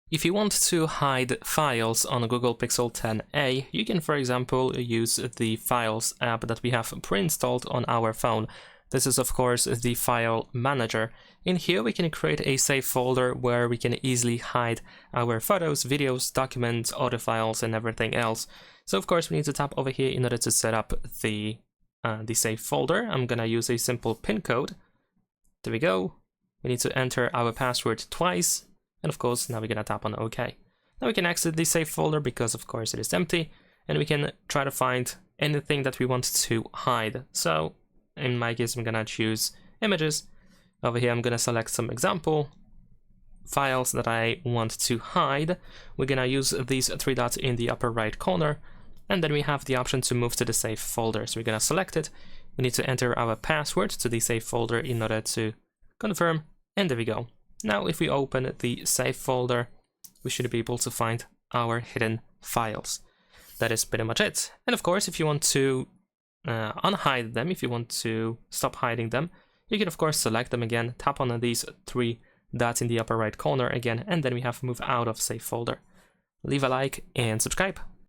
If you want to hide files on Google Pixel 10a, you can, for example, use the Files app that we have pre-installed on our phone. This is, of course, the file manager. In here, we can create a safe folder where we can easily hide our photos, videos, documents, audio files, and everything else. So, of course, we need to tap over here in order to set up the safe folder. I'm gonna use a simple pin code. There we go. We need to enter our password twice. And of course, now we're gonna tap on OK. Now we can exit the safe folder because of course it is empty, and we can try to find anything that we want to hide. So in my case, I'm gonna choose images. Over here, I'm gonna select some example files that I want to hide. We're gonna use these three dots in the upper right corner, and then we have the option to move to the safe folder. So we're gonna select it. We need to enter our password to the safe folder in order to confirm, and there we go. Now, if we open the save folder, we should be able to find our hidden files. That is pretty much it. And of course, if you want to unhide them, if you want to stop hiding them, you can of course select them again, tap on these three dots in the upper right corner again, and then we have move out of save folder. Leave a like and subscribe.